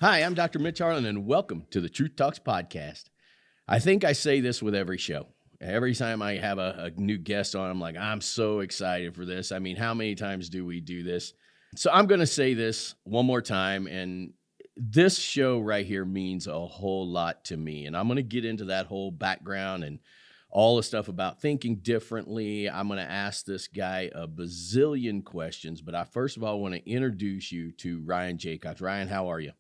Hi, I'm Dr. Mitch and welcome to the Truth Talks podcast. I think I say this with every show. Every time I have a new guest on, I'm like, I'm so excited for this. I mean, how many times do we do this? So I'm going to say this one more time, and this show right here means a whole lot to me. And I'm going to get into that whole background and all the stuff about thinking differently. I'm going to ask this guy a bazillion questions, but I first of all want to introduce you to Ryan Jaycox. Ryan, how are you?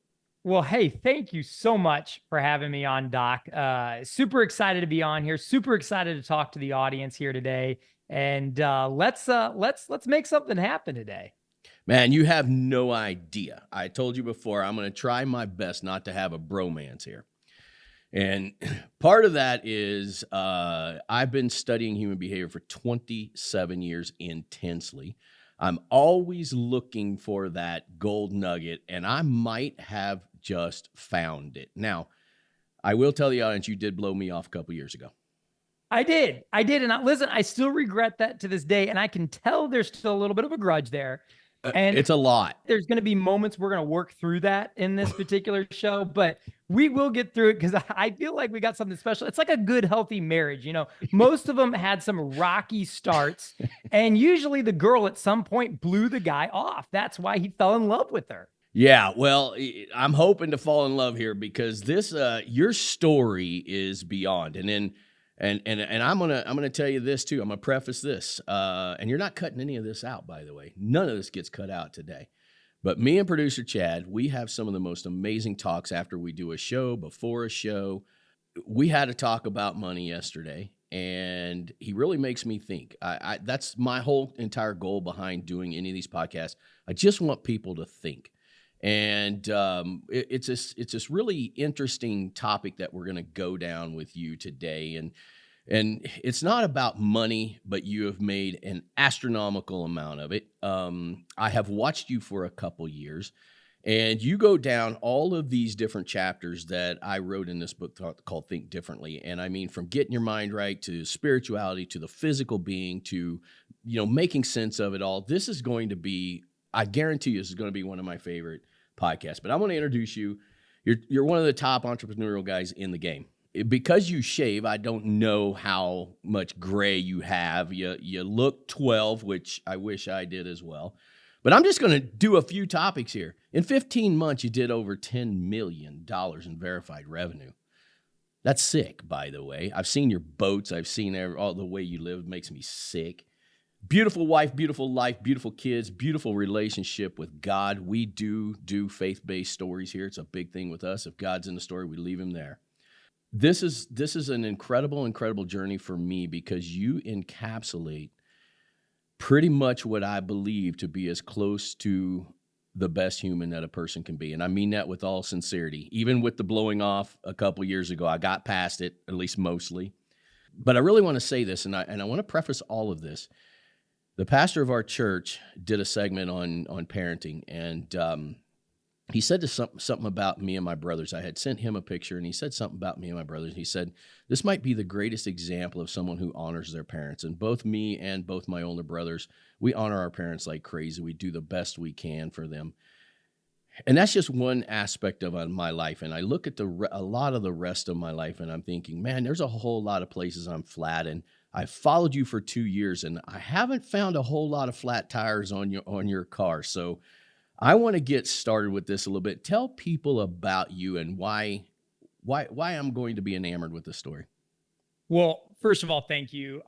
Well, hey, thank you so much for having me on, Doc. Super excited to be on here. Super excited to talk to the audience here today. And let's make something happen today. Man, you have no idea. I told you before, I'm going to try my best not to have a bromance here. And part of that is I've been studying human behavior for 27 years intensely. I'm always looking for that gold nugget, and I might have just found it. Now, I will tell the audience you did blow me off a couple years ago. I did. And listen, I still regret that to this day, and I can tell there's still a little bit of a grudge there. And it's a lot. There's going to be moments we're going to work through that in this particular show, but we will get through it because I feel like we got something special. It's like a good, healthy marriage. You know, most of them had some rocky starts, and usually the girl at some point blew the guy off. That's why he fell in love with her. Yeah, well, I'm hoping to fall in love here because this your story is beyond. And then and I'm gonna tell you this too. I'm gonna preface this, and you're not cutting any of this out, by the way. None of this gets cut out today. But me and producer Chad, we have some of the most amazing talks after we do a show, before a show. We had a talk about money yesterday, and he really makes me think. That's my whole entire goal behind doing any of these podcasts. I just want people to think. And it's this really interesting topic that we're going to go down with you today. And it's not about money, but you have made an astronomical amount of it. I have watched you for a couple years, and you go down all of these different chapters that I wrote in this book called Think Differently. And I mean, from getting your mind right to spirituality to the physical being to, making sense of it all. This is going to be, I guarantee you, this is going to be one of my favorite podcasts. But I want to introduce you. You're one of the top entrepreneurial guys in the game. Because you shave, I don't know how much gray you have. You look 12, which I wish I did as well. But I'm just going to do a few topics here. In 15 months, you did over $10 million in verified revenue. That's sick, by the way. I've seen your boats. I've seen all the way you live. It makes me sick. Beautiful wife, beautiful life, beautiful kids, beautiful relationship with God. We do faith-based stories here. It's a big thing with us. If God's in the story, we leave him there. This is an incredible journey for me because you encapsulate pretty much what I believe to be as close to the best human that a person can be. And I mean that with all sincerity. Even with the blowing off a couple years ago, I got past it, at least mostly. But I really want to say this, and I want to preface all of this. The pastor of our church did a segment on parenting, and he said something about me and my brothers. I had sent him a picture, and he said something about me and my brothers. He said, this might be the greatest example of someone who honors their parents. And both me and both my older brothers, we honor our parents like crazy. We do the best we can for them. And that's just one aspect of my life. And I look at a lot of the rest of my life, and I'm thinking, man, there's a whole lot of places I'm flat. And I followed you for 2 years, and I haven't found a whole lot of flat tires on your car. So I want to get started with this a little bit. Tell people about you and why I'm going to be enamored with this story. Well, first of all, thank you.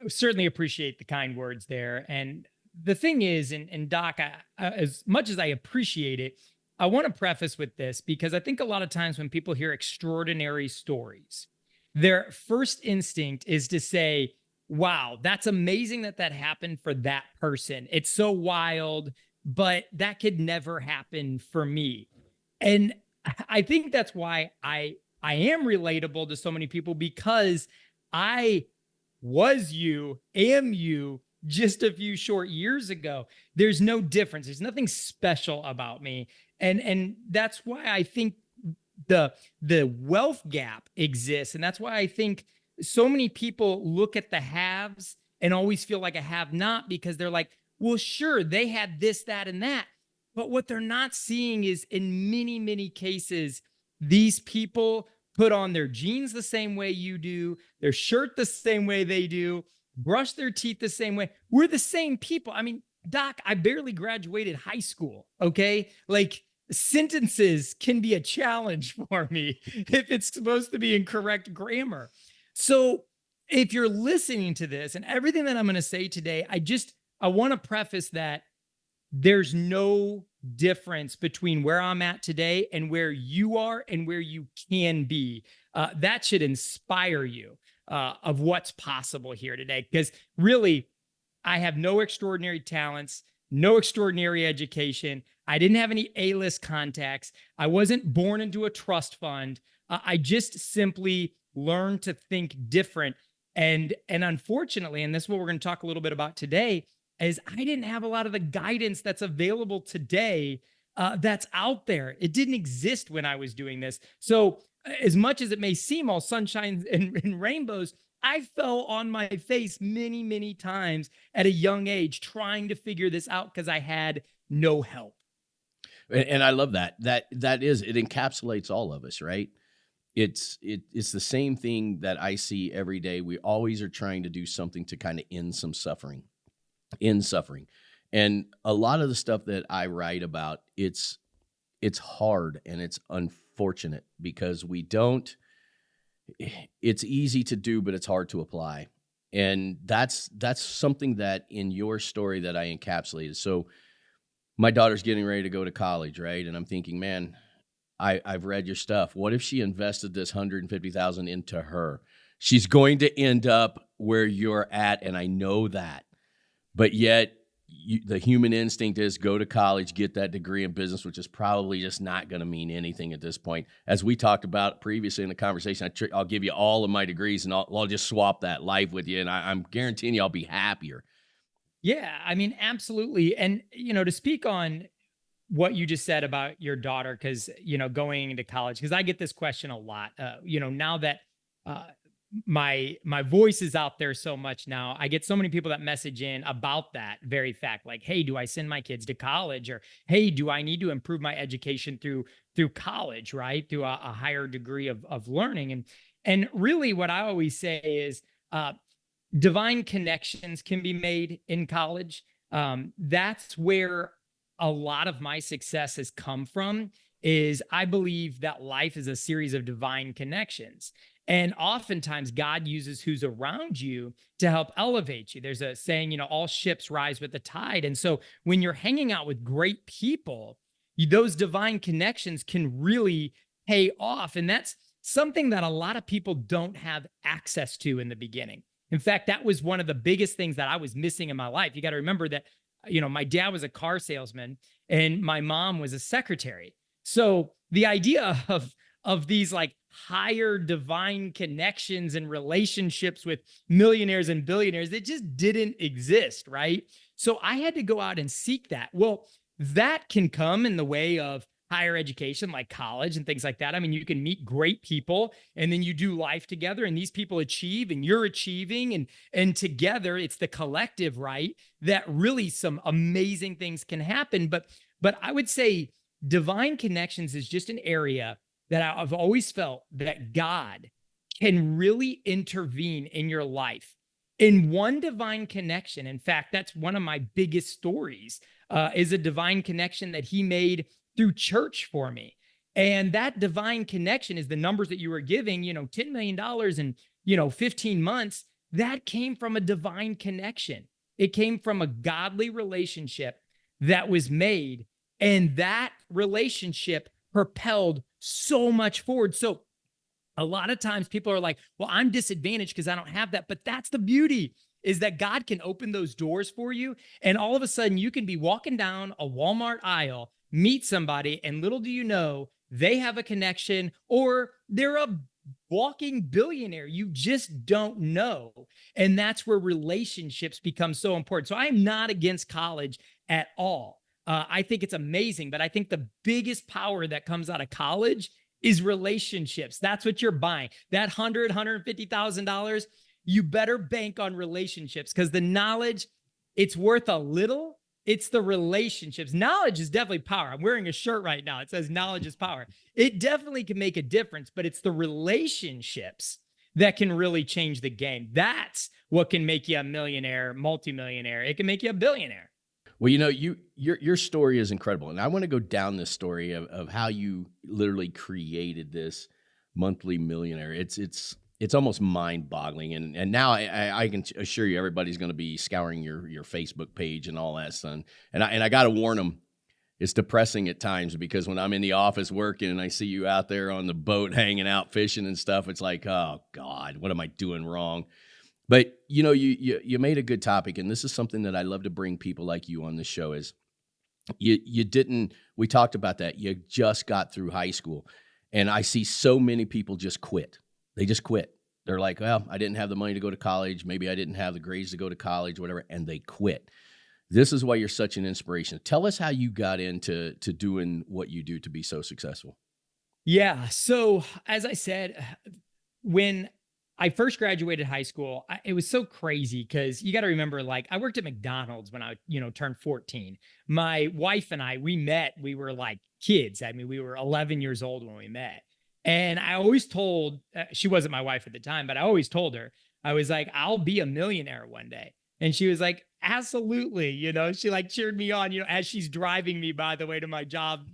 Certainly appreciate the kind words there. And the thing is, and Doc, as much as I appreciate it, I want to preface with this because I think a lot of times when people hear extraordinary stories, their first instinct is to say, wow, that's amazing that happened for that person. It's so wild, but that could never happen for me. And I think that's why I am relatable to so many people, because I was you, am you just a few short years ago. There's no difference. There's nothing special about me. And that's why I think the wealth gap exists. And that's why I think so many people look at the haves and always feel like a have not, because they're like, well, sure, they had this, that, and that. But what they're not seeing is in many, many cases, these people put on their jeans the same way you do, their shirt the same way they do, brush their teeth the same way. We're the same people. I mean, Doc, I barely graduated high school. Okay. Like, sentences can be a challenge for me if it's supposed to be in correct grammar. So, if you're listening to this and everything that I'm going to say today, I want to preface that there's no difference between where I'm at today and where you are and where you can be. That should inspire you of what's possible here today. Because really, I have no extraordinary talents, no extraordinary education. I didn't have any A-list contacts. I wasn't born into a trust fund. I just simply learned to think different. And unfortunately, and this is what we're going to talk a little bit about today, is I didn't have a lot of the guidance that's available today that's out there. It didn't exist when I was doing this. So as much as it may seem all sunshine and rainbows, I fell on my face many, many times at a young age trying to figure this out because I had no help. And I love that. That is, it encapsulates all of us, right? It's the same thing that I see every day. We always are trying to do something to kind of end some suffering. In suffering. And a lot of the stuff that I write about, it's hard and it's unfortunate because it's easy to do, but it's hard to apply. And that's something that in your story that I encapsulated. So my daughter's getting ready to go to college, right? And I'm thinking, man, I've read your stuff. What if she invested this $150,000 into her? She's going to end up where you're at, and I know that. But yet, the human instinct is go to college, get that degree in business, which is probably just not going to mean anything at this point. As we talked about previously in the conversation, I'll give you all of my degrees, and I'll just swap that life with you, and I'm guaranteeing you I'll be happier. Yeah, I mean, absolutely. And, to speak on what you just said about your daughter, because, going into college, because I get this question a lot, now that my voice is out there so much now, I get so many people that message in about that very fact. Like, hey, do I send my kids to college? Or, hey, do I need to improve my education through college, right? Through a higher degree of learning. And really what I always say is, divine connections can be made in college. That's where a lot of my success has come from, is I believe that life is a series of divine connections. And oftentimes God uses who's around you to help elevate you. There's a saying, all ships rise with the tide. And so when you're hanging out with great people, those divine connections can really pay off. And that's something that a lot of people don't have access to in the beginning. In fact, that was one of the biggest things that I was missing in my life. You got to remember that, my dad was a car salesman and my mom was a secretary. So the idea of these like higher divine connections and relationships with millionaires and billionaires, it just didn't exist, right? So I had to go out and seek that. Well, that can come in the way of higher education, like college and things like that. I mean, you can meet great people and then you do life together and these people achieve and you're achieving and together it's the collective, right? That really some amazing things can happen. But I would say divine connections is just an area that I've always felt that God can really intervene in your life in one divine connection. In fact, that's one of my biggest stories, is a divine connection that he made through church for me. And that divine connection is the numbers that you were giving, $10 million in, 15 months. That came from a divine connection. It came from a godly relationship that was made. And that relationship propelled so much forward. So a lot of times people are like, well, I'm disadvantaged because I don't have that. But that's the beauty, is that God can open those doors for you. And all of a sudden you can be walking down a Walmart aisle, meet somebody, and little do you know, they have a connection or they're a walking billionaire. You just don't know. And that's where relationships become so important. So I am not against college at all. I think it's amazing, but I think the biggest power that comes out of college is relationships. That's what you're buying. That $150,000, you better bank on relationships, because the knowledge, it's worth a little, It's the relationships. Knowledge is definitely power. I'm wearing a shirt right now. It says knowledge is power. It definitely can make a difference, but it's the relationships that can really change the game. That's what can make you a millionaire, multimillionaire. It can make you a billionaire. Well, your story is incredible, and I want to go down this story of how you literally created this monthly millionaire. It's almost mind boggling, and now I can assure you everybody's going to be scouring your Facebook page and all that, son. And I got to warn them, it's depressing at times because when I'm in the office working and I see you out there on the boat hanging out fishing and stuff, it's like, oh God, what am I doing wrong? But you made a good topic, and this is something that I love to bring people like you on the show is you didn't, we talked about that. You just got through high school, and I see so many people just quit. They just quit. They're like, well, I didn't have the money to go to college. Maybe I didn't have the grades to go to college, whatever, and they quit. This is why you're such an inspiration. Tell us how you got into doing what you do to be so successful. Yeah. So as I said, when I first graduated high school, it was so crazy because you got to remember, like, I worked at McDonald's when I, turned 14. My wife and we met, we were like kids. I mean, we were 11 years old when we met. And I always told, she wasn't my wife at the time, but I always told her, I was like, I'll be a millionaire one day. And she was like, absolutely. She like cheered me on, as she's driving me, by the way, to my job,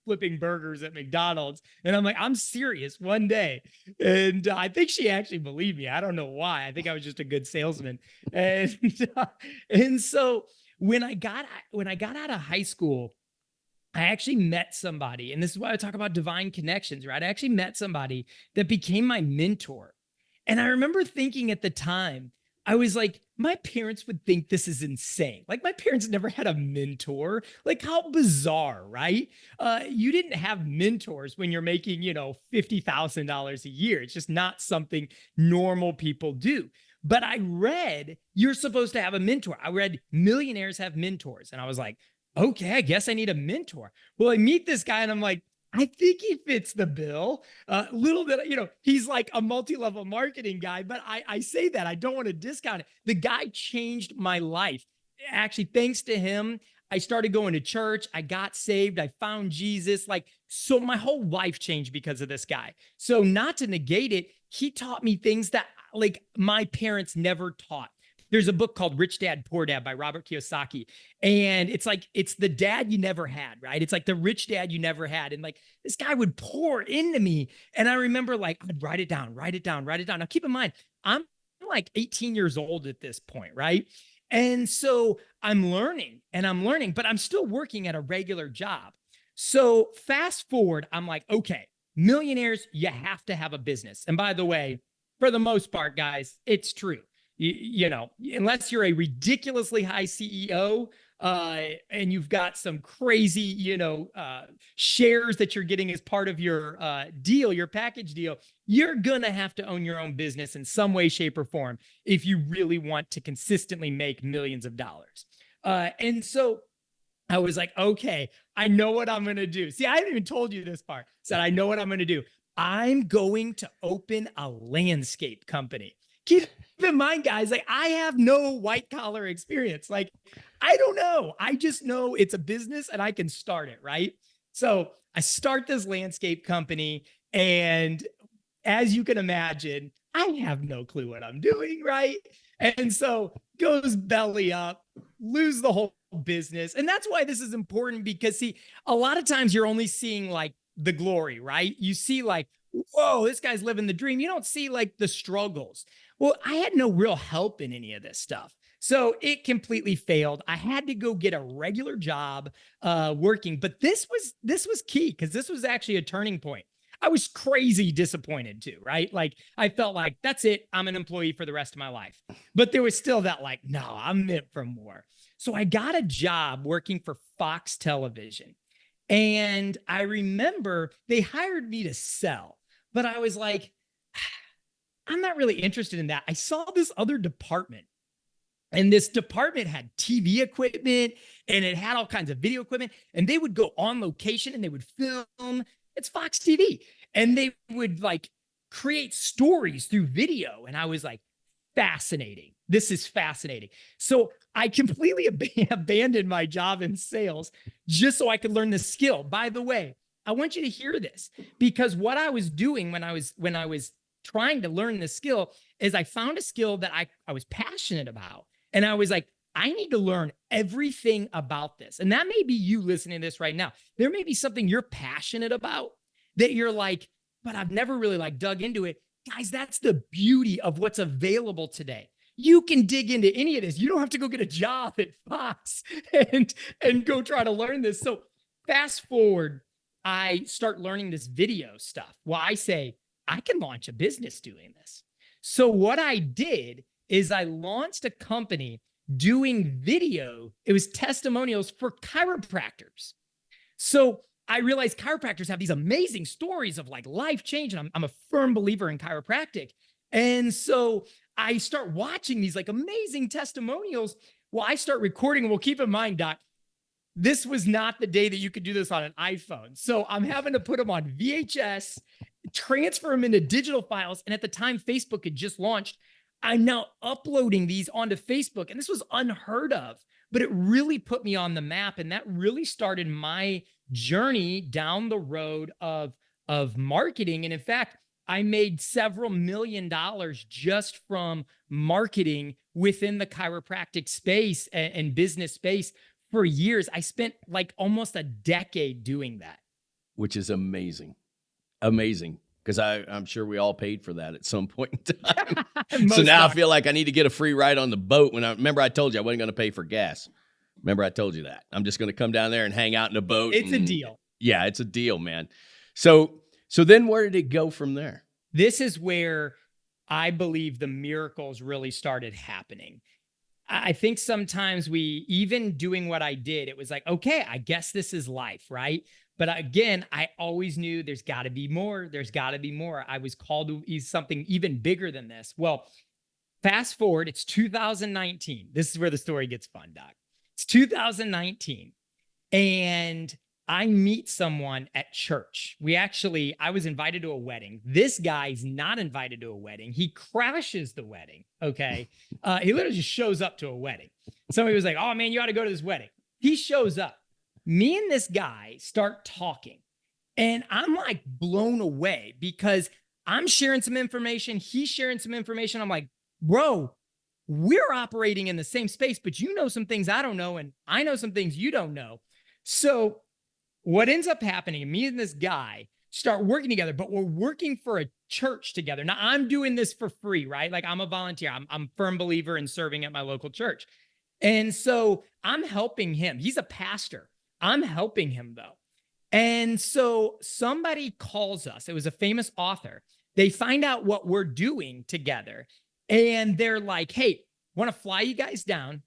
flipping burgers at McDonald's. And I'm like, I'm serious one day. And I think she actually believed me. I don't know why. I think I was just a good salesman. And, and so when I got out of high school, I actually met somebody, and this is why I talk about divine connections, right? I actually met somebody that became my mentor. And I remember thinking at the time, I was like, my parents would think this is insane. Like, my parents never had a mentor. Like, how bizarre, right? You didn't have mentors when you're making, $50,000 a year. It's just not something normal people do. But I read, you're supposed to have a mentor. I read millionaires have mentors. And I was like, okay, I guess I need a mentor. Well, I meet this guy and I'm like, I think he fits the bill. Little bit, he's like a multi-level marketing guy, but I say that I don't want to discount it. The guy changed my life. Actually, thanks to him, I started going to church. I got saved. I found Jesus. So my whole life changed because of this guy. So not to negate it, he taught me things that like my parents never taught. There's a book called Rich Dad, Poor Dad by Robert Kiyosaki. And it's the dad you never had, right? It's like the rich dad you never had. And like this guy would pour into me. And I remember like, I'd write it down. Now keep in mind, I'm like 18 years old at this point, right? And so I'm learning, but I'm still working at a regular job. So fast forward, I'm like, okay, millionaires, you have to have a business. And by the way, for the most part, guys, it's true. Unless you're a ridiculously high CEO and you've got some crazy, shares that you're getting as part of your deal, your package deal, you're going to have to own your own business in some way, shape, or form if you really want to consistently make millions of dollars. And so I was like, okay, I know what I'm going to do. See, I haven't even told you this part. Said, I know what I'm going to do. I'm going to open a landscape company. Keep in mind, guys, like I have no white collar experience. Like, I don't know. I just know it's a business and I can start it, right? So I start this landscape company. And as you can imagine, I have no clue what I'm doing, right? And so goes belly up, lose the whole business. And that's why this is important because, see, a lot of times you're only seeing like the glory, right? You see like, whoa, this guy's living the dream. You don't see like the struggles. Well, I had no real help in any of this stuff. So it completely failed. I had to go get a regular job working, but this was key because this was actually a turning point. I was crazy disappointed too, right? Like I felt like that's it. I'm an employee for the rest of my life. But there was still that like, no, I'm meant for more. So I got a job working for Fox Television. And I remember they hired me to sell, but I was like, I'm not really interested in that. I saw this other department, and this department had TV equipment and it had all kinds of video equipment, and they would go on location and they would film. It's Fox TV, and they would like create stories through video. And I was like, fascinating. This is fascinating. So I completely abandoned my job in sales just so I could learn the skill. By the way, I want you to hear this, because what I was doing when I was trying to learn the skill is I found a skill that I was passionate about. And I was like, I need to learn everything about this. And that may be you listening to this right now. There may be something you're passionate about that you're like, but I've never really like dug into it. Guys, that's the beauty of what's available today. You can dig into any of this. You don't have to go get a job at Fox and go try to learn this. So fast forward, I start learning this video stuff. Well, I say, I can launch a business doing this. So what I did is I launched a company doing video. It was testimonials for chiropractors. So I realized chiropractors have these amazing stories of like life change. And I'm a firm believer in chiropractic. And so I start watching these like amazing testimonials. Well, I start recording. Well, keep in mind, Doc, this was not the day that you could do this on an iPhone. So I'm having to put them on VHS, transfer them into digital files. And at the time, Facebook had just launched. I'm now uploading these onto Facebook. And this was unheard of, but it really put me on the map. And that really started my journey down the road of marketing. And in fact, I made several $1 million just from marketing within the chiropractic space and business space for years. I spent like almost a decade doing that. Which is amazing. Amazing. Because I'm sure we all paid for that at some point in time. So now I feel like I need to get a free ride on the boat. Remember I told you I wasn't going to pay for gas. Remember I told you that. I'm just going to come down there and hang out in a boat. It's a deal. Yeah, it's a deal, man. So then where did it go from there? This is where I believe the miracles really started happening. I think sometimes even doing what I did, it was like, okay, I guess this is life, right? But again, I always knew there's got to be more. There's got to be more. I was called to something even bigger than this. Well, fast forward, it's 2019. This is where the story gets fun, Doc. It's 2019. And I meet someone at church. I was invited to a wedding. This guy's not invited to a wedding. He crashes the wedding. Okay. He literally just shows up to a wedding. Somebody was like, oh man, you ought to go to this wedding. He shows up. Me and this guy start talking and I'm like blown away because I'm sharing some information. He's sharing some information. I'm like, bro, we're operating in the same space, but you know some things I don't know. And I know some things you don't know. So what ends up happening, me and this guy start working together, but we're working for a church together. Now I'm doing this for free, right? Like I'm a volunteer. I'm a firm believer in serving at my local church. And so I'm helping him. He's a pastor. I'm helping him though. And so somebody calls us. It was a famous author. They find out what we're doing together. And they're like, hey, want to fly you guys down.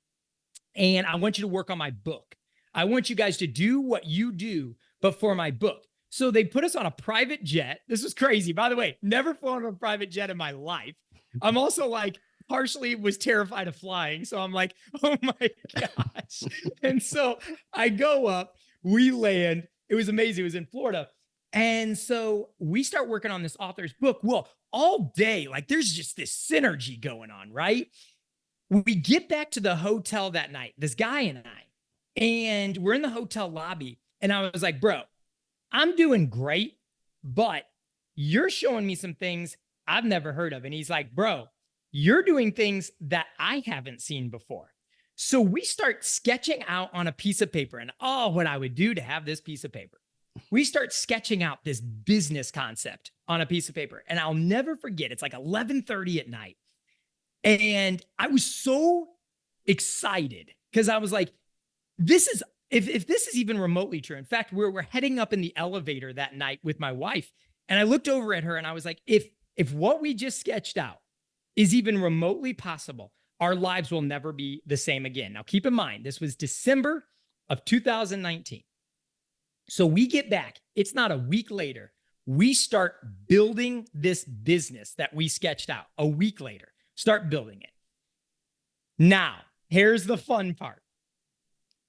And I want you to work on my book. I want you guys to do what you do, but for my book. So they put us on a private jet. This was crazy. By the way, never flown on a private jet in my life. I'm also like, partially was terrified of flying. So I'm like, oh my gosh. And so I go up, we land. It was amazing. It was in Florida. And so we start working on this author's book. Well, all day, like there's just this synergy going on, right? We get back to the hotel that night, this guy and I, and we're in the hotel lobby. And I was like, bro, I'm doing great, but you're showing me some things I've never heard of. And he's like, bro, you're doing things that I haven't seen before. So we start sketching out on a piece of paper and what I would do to have this piece of paper. We start sketching out this business concept on a piece of paper. And I'll never forget, it's like 11:30 at night. And I was so excited because I was like, this is, if this is even remotely true. In fact, we're heading up in the elevator that night with my wife. And I looked over at her and I was like, if what we just sketched out is even remotely possible, our lives will never be the same again. Now, keep in mind, this was December of 2019. So we get back. It's not a week later. We start building this business that we sketched out a week later. Start building it. Now, here's the fun part.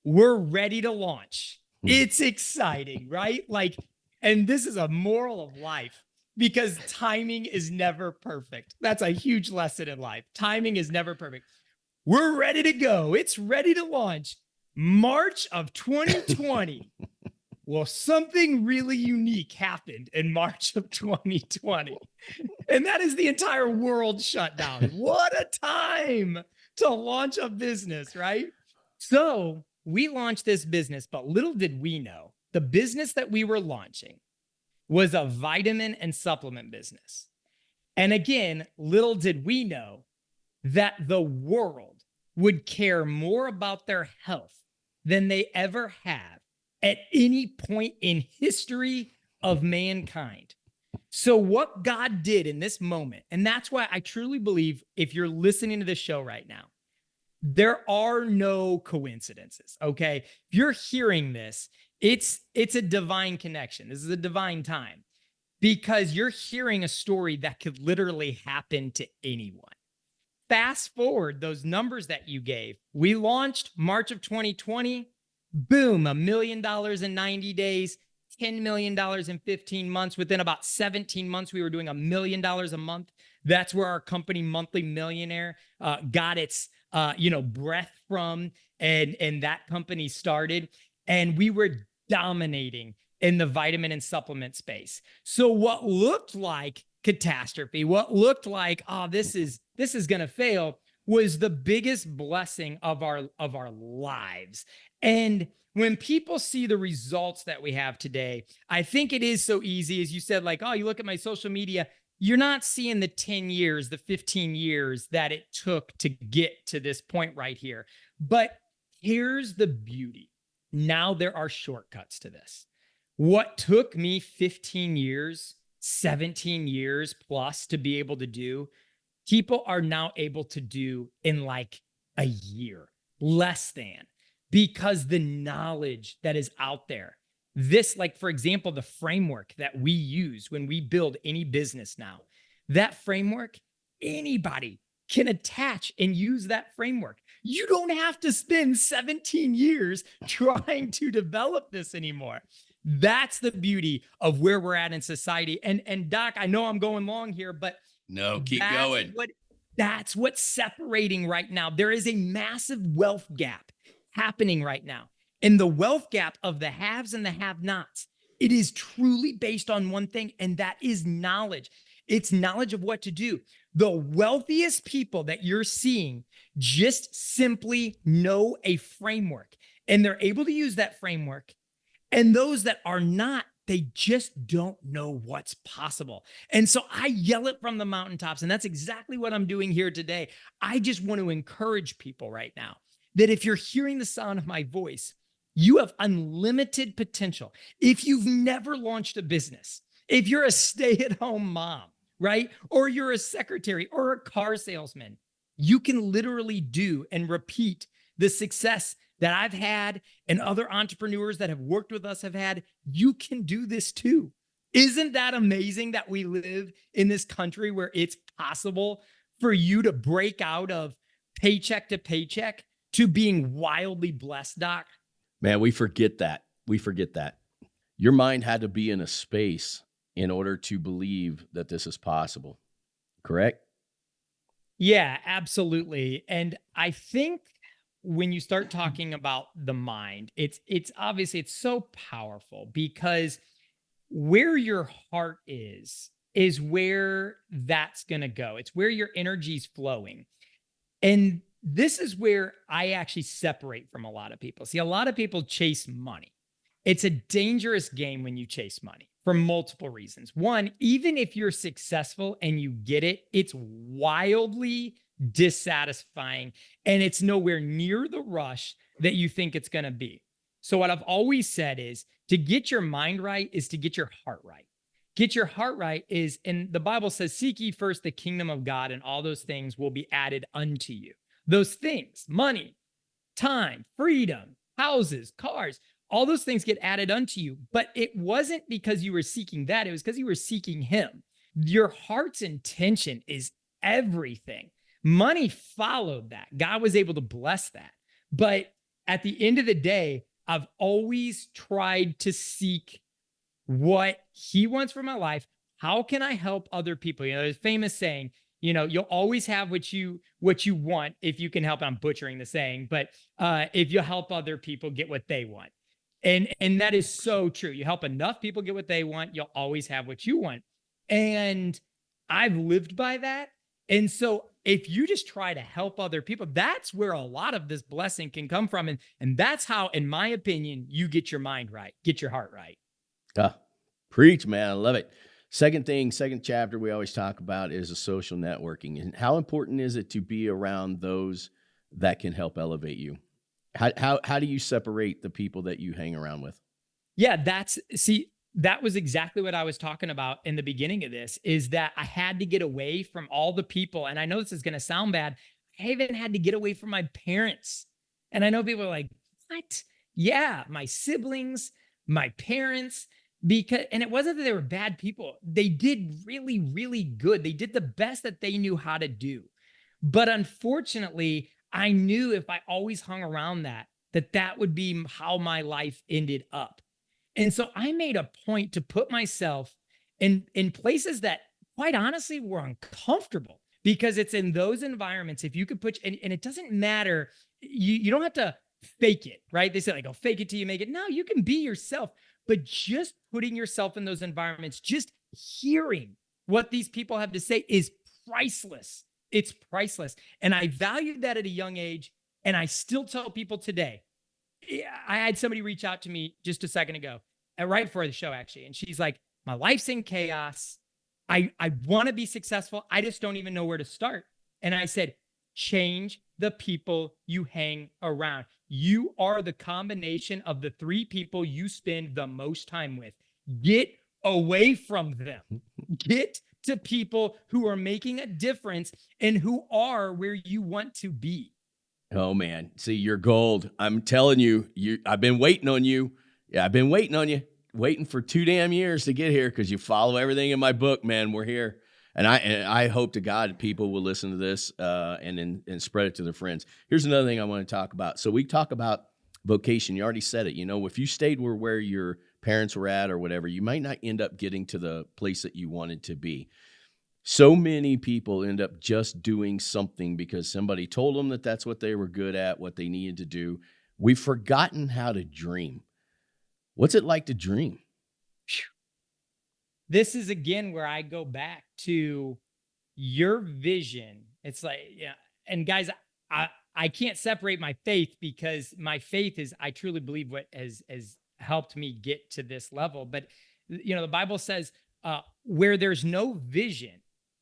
We're ready to launch. It's exciting, right? Like, and this is a moral of life. because timing is never perfect. That's a huge lesson in life. Timing is never perfect. We're ready to go. It's ready to launch. March of 2020. Well, something really unique happened in March of 2020. And that is the entire world shut down. What a time to launch a business, right? So we launched this business, but little did we know the business that we were launching was a vitamin and supplement business. And again, little did we know that the world would care more about their health than they ever have at any point in history of mankind. So what God did in this moment, and that's why I truly believe if you're listening to this show right now, there are no coincidences, okay? If you're hearing this, it's a divine connection. This is a divine time because you're hearing a story that could literally happen to anyone. Fast forward those numbers that you gave. We launched March of 2020, boom, $1 million in 90 days, $10 million in 15 months. Within about 17 months, we were doing $1 million a month. That's where our company, Monthly Millionaire, got its breath from, and that company started. And we were dominating in the vitamin and supplement space. So what looked like catastrophe, what looked like, this is going to fail, was the biggest blessing of our lives. And when people see the results that we have today, I think it is so easy, as you said, like, you look at my social media, you're not seeing the 10 years, the 15 years that it took to get to this point right here. But here's the beauty. Now there are shortcuts to this. What took me 15 years, 17 years plus to be able to do, people are now able to do in like a year, less than, because the knowledge that is out there, this, like, for example, the framework that we use when we build any business now, that framework, anybody can attach and use that framework. You don't have to spend 17 years trying to develop this anymore. That's the beauty of where we're at in society. And Doc, I know I'm going long here, but no, keep going. That's what's separating right now. There is a massive wealth gap happening right now. And the wealth gap of the haves and the have-nots, it is truly based on one thing, and that is knowledge. It's knowledge of what to do. The wealthiest people that you're seeing just simply know a framework, and they're able to use that framework. And those that are not, they just don't know what's possible. And so I yell it from the mountaintops, and that's exactly what I'm doing here today. I just want to encourage people right now that if you're hearing the sound of my voice, you have unlimited potential. If you've never launched a business, if you're a stay-at-home mom, right? Or you're a secretary or a car salesman, you can literally do and repeat the success that I've had and other entrepreneurs that have worked with us have had. You can do this too. Isn't that amazing that we live in this country where it's possible for you to break out of paycheck to paycheck to being wildly blessed, Doc? Man, we forget that. Your mind had to be in a space in order to believe that this is possible, correct? Yeah, absolutely. And I think when you start talking about the mind, it's obviously it's so powerful because where your heart is where that's going to go. It's where your energy's flowing. And this is where I actually separate from a lot of people. See, a lot of people chase money. It's a dangerous game when you chase money for multiple reasons. One, even if you're successful and you get it, it's wildly dissatisfying and it's nowhere near the rush that you think it's going to be. So what I've always said is to get your mind right is to get your heart right. Get your heart right is, and the Bible says, seek ye first the kingdom of God and all those things will be added unto you. Those things, money, time, freedom, houses, cars, all those things get added unto you. But it wasn't because you were seeking that. It was because you were seeking him. Your heart's intention is everything. Money followed that. God was able to bless that. But at the end of the day, I've always tried to seek what he wants for my life, how can I help other people? There's a famous saying, you'll always have what you want if you can help. I'm butchering the saying, but if you help other people get what they want. And that is so true. You help enough people get what they want, you'll always have what you want. And I've lived by that. And so if you just try to help other people, that's where a lot of this blessing can come from. And that's how, in my opinion, you get your mind right, get your heart right. Preach, man. I love it. Second chapter we always talk about is a social networking. And how important is it to be around those that can help elevate you? How do you separate the people that you hang around with? Yeah, that was exactly what I was talking about in the beginning of this, is that I had to get away from all the people. And I know this is going to sound bad. I even had to get away from my parents. And I know people are like, what? Yeah, my siblings, my parents, and it wasn't that they were bad people. They did really, really good. They did the best that they knew how to do. But unfortunately, I knew if I always hung around that would be how my life ended up. And so I made a point to put myself in places that, quite honestly, were uncomfortable, because it's in those environments. If you could and it doesn't matter, you don't have to fake it, right? They say, like, oh, fake it till you make it. No, you can be yourself, but just putting yourself in those environments, just hearing what these people have to say is priceless. It's priceless. And I valued that at a young age. And I still tell people today. I had somebody reach out to me just a second ago, right before the show, actually. And she's like, my life's in chaos. I want to be successful. I just don't even know where to start. And I said, change the people you hang around. You are the combination of the 3 people you spend the most time with. Get away from them. Get to people who are making a difference and who are where you want to be. Oh, man. See, you're gold. I'm telling you, I've been waiting on you. Yeah, I've been waiting on you, waiting for 2 damn years to get here, because you follow everything in my book, man. We're here. And I hope to God people will listen to this and spread it to their friends. Here's another thing I want to talk about. So we talk about vocation. You already said it. If you stayed where your parents were at or whatever, you might not end up getting to the place that you wanted to be. So many people end up just doing something because somebody told them that that's what they were good at, what they needed to do. We've forgotten how to dream. What's it like to dream? This is, again, where I go back to your vision. It's like, yeah. And guys, I can't separate my faith, because my faith is, I truly believe, what has helped me get to this level. But, the Bible says, where there's no vision,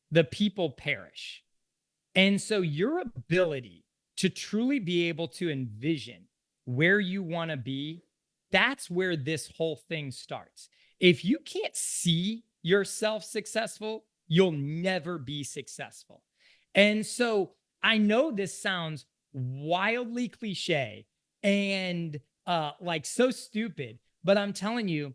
the people perish. And so your ability to truly be able to envision where you want to be, that's where this whole thing starts. If you can't see yourself successful, you'll never be successful. And so I know this sounds wildly cliche and like so stupid, but I'm telling you,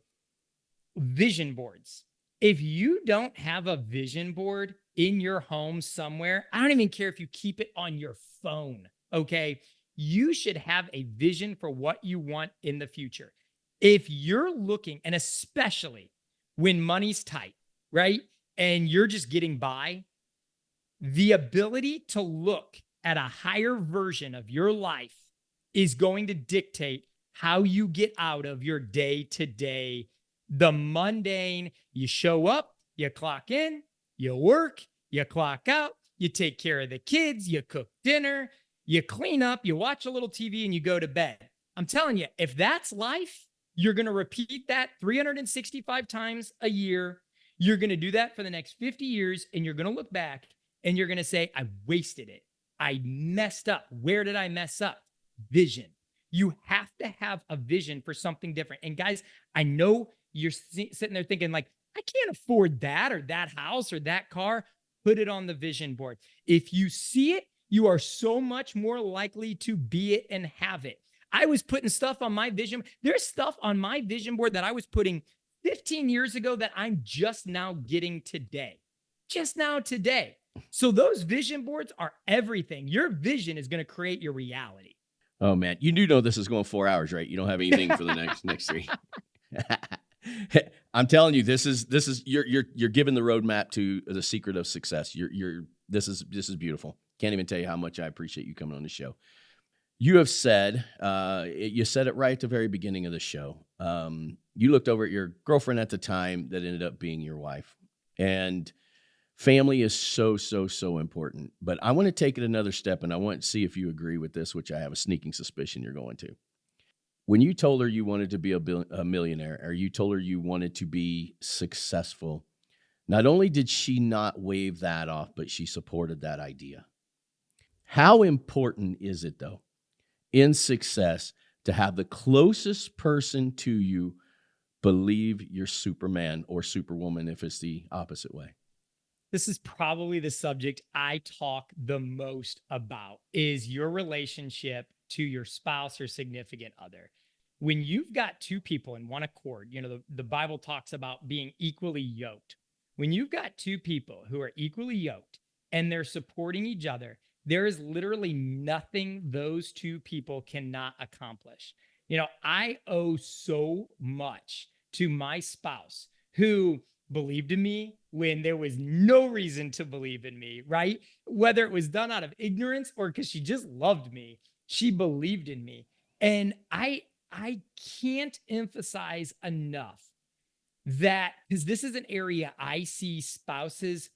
vision boards. If you don't have a vision board in your home somewhere, I don't even care if you keep it on your phone, okay? You should have a vision for what you want in the future. If you're looking, and especially when money's tight, right? And you're just getting by, the ability to look at a higher version of your life is going to dictate how you get out of your day-to-day, the mundane. You show up, you clock in, you work, you clock out, you take care of the kids, you cook dinner, you clean up, you watch a little TV, and you go to bed. I'm telling you, if that's life, you're going to repeat that 365 times a year. You're going to do that for the next 50 years, and you're going to look back and you're going to say, I wasted it. I messed up. Where did I mess up? Vision. You have to have a vision for something different. And guys, I know you're sitting there thinking, like, I can't afford that or that house or that car. Put it on the vision board. If you see it, you are so much more likely to be it and have it. I was putting stuff on my vision. There's stuff on my vision board that I was putting 15 years ago that I'm just now getting today. Just now today. So those vision boards are everything. Your vision is going to create your reality. Oh, man. You do know this is going 4 hours, right? You don't have anything for the next 3. I'm telling you, this is you're giving the roadmap to the secret of success. This is beautiful. Can't even tell you how much I appreciate you coming on the show. You have said, you said it right at the very beginning of the show. You looked over at your girlfriend at the time that ended up being your wife, and family is so, so, so important. But I want to take it another step, and I want to see if you agree with this, which I have a sneaking suspicion you're going to. When you told her you wanted to be a millionaire, or you told her you wanted to be successful, not only did she not wave that off, but she supported that idea. How important is it, though, in success to have the closest person to you believe you're Superman or Superwoman if it's the opposite way? This is probably the subject I talk the most about, is your relationship to your spouse or significant other. When you've got two people in one accord, the Bible talks about being equally yoked. When you've got two people who are equally yoked and they're supporting each other, there is literally nothing those two people cannot accomplish. I owe so much to my spouse, who believed in me when there was no reason to believe in me, right? Whether it was done out of ignorance or because she just loved me, she believed in me. And I can't emphasize enough that, because this is an area I see spouses,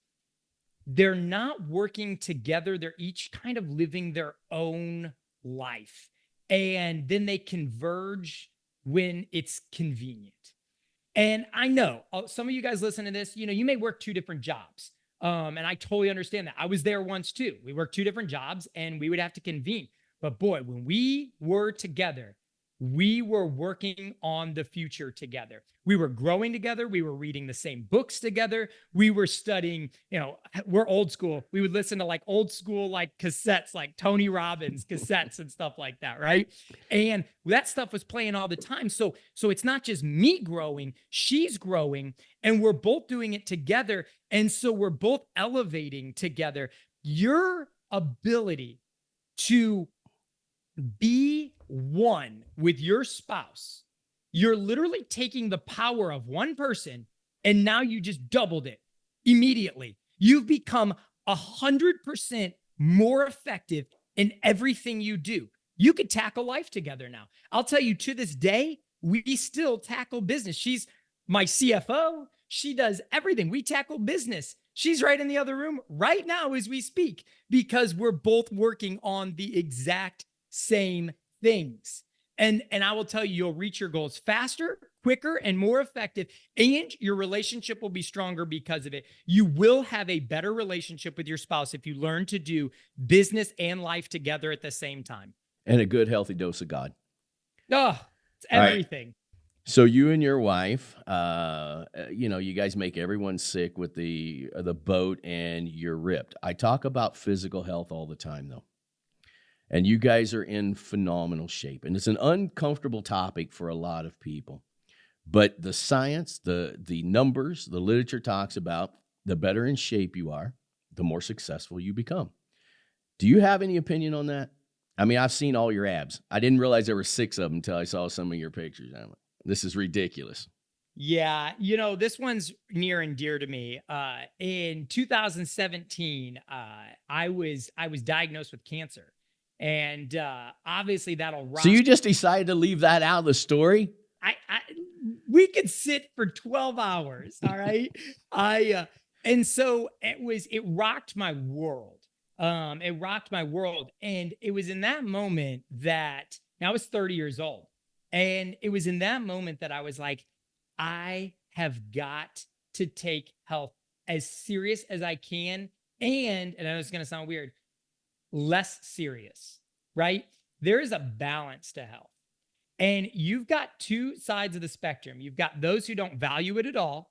they're not working together. They're each kind of living their own life. And then they converge when it's convenient. And I know some of you guys listen to this, you may work two different jobs. And I totally understand that. I was there once too. We worked two different jobs and we would have to convene. But boy, when we were together, we were working on the future together. We were growing together. We were reading the same books together. We were studying, we're old school. We would listen to like old school, like cassettes, like Tony Robbins cassettes and stuff like that. Right. And that stuff was playing all the time. So it's not just me growing, she's growing, and we're both doing it together. And so we're both elevating together. Your ability to be one with your spouse, you're literally taking the power of one person and now you just doubled it immediately. You've become 100% more effective in everything you do. You could tackle life together now. I'll tell you, to this day, we still tackle business. She's my CFO. She does everything. We tackle business. She's right in the other room right now as we speak, because we're both working on the exact same things. And I will tell you, you'll reach your goals faster, quicker, and more effective, and your relationship will be stronger because of it. You will have a better relationship with your spouse if you learn to do business and life together at the same time. And a good, healthy dose of God. Oh, it's everything. Right. So you and your wife, you guys make everyone sick with the boat, and you're ripped. I talk about physical health all the time, though. And you guys are in phenomenal shape. And it's an uncomfortable topic for a lot of people. But the science, the numbers, the literature talks about the better in shape you are, the more successful you become. Do you have any opinion on that? I mean, I've seen all your abs. I didn't realize there were 6 of them until I saw some of your pictures. I'm like, this is ridiculous. Yeah, this one's near and dear to me. In 2017, I was diagnosed with cancer. And obviously that'll rock. So you just decided to leave that out of the story? We could sit for 12 hours. All right. And so it rocked my world. It rocked my world. And it was in that moment that, now I was 30 years old. And it was in that moment that I was like, I have got to take health as serious as I can. And I know it's going to sound weird, less serious, right? There is a balance to health. And you've got two sides of the spectrum. You've got those who don't value it at all.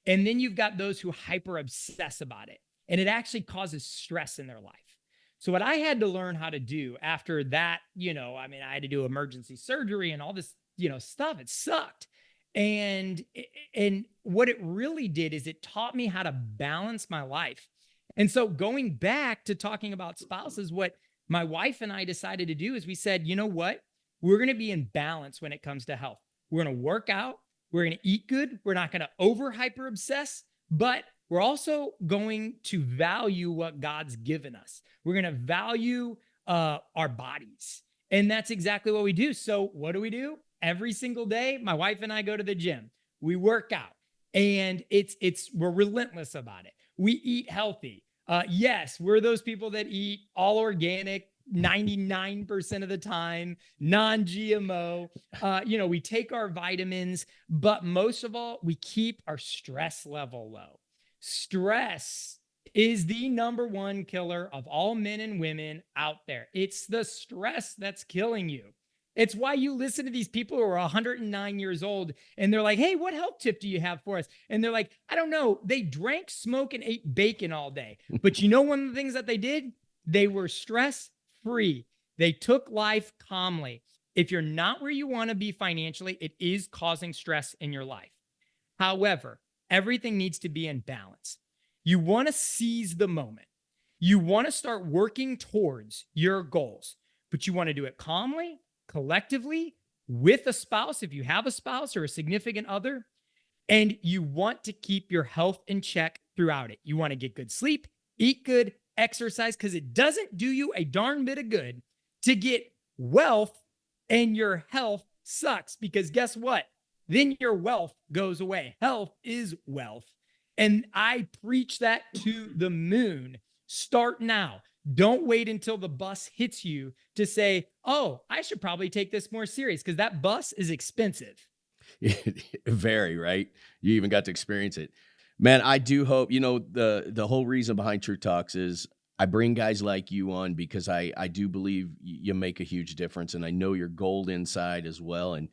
And then you've got those who hyper obsess about it. And it actually causes stress in their life. So what I had to learn how to do after that, I had to do emergency surgery and all this, stuff. It sucked. And what it really did is it taught me how to balance my life. And so going back to talking about spouses, what my wife and I decided to do is we said, you know what? We're going to be in balance when it comes to health. We're going to work out. We're going to eat good. We're not going to over hyper obsess, but we're also going to value what God's given us. We're going to value our bodies. And that's exactly what we do. So what do? Every single day, my wife and I go to the gym. We work out, and we're relentless about it. We eat healthy. Yes, we're those people that eat all organic 99% of the time, non-GMO. We take our vitamins, but most of all, we keep our stress level low. Stress is the number one killer of all men and women out there. It's the stress that's killing you. It's why you listen to these people who are 109 years old and they're like, hey, what health tip do you have for us? And they're like, I don't know. They drank, smoked, and ate bacon all day. But one of the things that they did, they were stress-free. They took life calmly. If you're not where you want to be financially, it is causing stress in your life. However, everything needs to be in balance. You want to seize the moment. You want to start working towards your goals, but you want to do it calmly, collectively, with a spouse, if you have a spouse or a significant other, and you want to keep your health in check throughout it. You want to get good sleep, eat good, exercise, because it doesn't do you a darn bit of good to get wealth and your health sucks, because guess what? Then your wealth goes away. Health is wealth. And I preach that to the moon. Start now. Don't wait until the bus hits you to say, oh, I should probably take this more serious, because that bus is expensive. Very, right? You even got to experience it. Man, I do hope, the whole reason behind True Talks is I bring guys like you on because I do believe you make a huge difference, and I know you're gold inside as well. And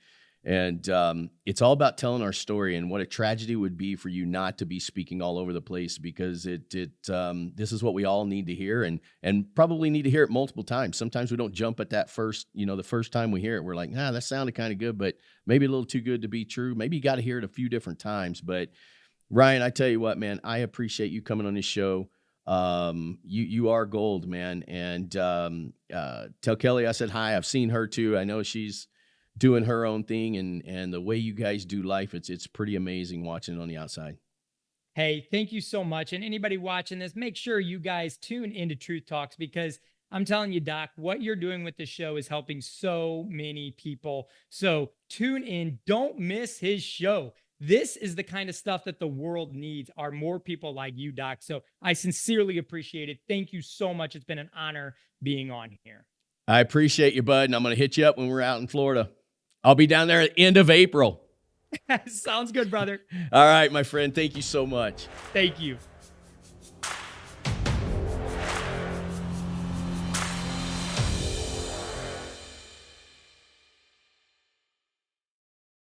it's all about telling our story, and what a tragedy would be for you not to be speaking all over the place, because this is what we all need to hear, and probably need to hear it multiple times. Sometimes we don't jump at that first, the first time we hear it, we're like, that sounded kind of good, but maybe a little too good to be true. Maybe you got to hear it a few different times. But Ryan, I tell you what, man, I appreciate you coming on this show. You are gold, man. And tell Kelly I said hi. I've seen her too. I know she's doing her own thing, and the way you guys do life, it's pretty amazing watching it on the outside. Hey, thank you so much. And anybody watching this, make sure you guys tune into Truth Talks, because I'm telling you, Doc, what you're doing with the show is helping so many people. So tune in. Don't miss his show. This is the kind of stuff that the world needs, are more people like you, Doc. So I sincerely appreciate it. Thank you so much. It's been an honor being on here. I appreciate you, bud. And I'm going to hit you up when we're out in Florida. I'll be down there at the end of April. Sounds good, brother. All right, my friend. Thank you so much. Thank you.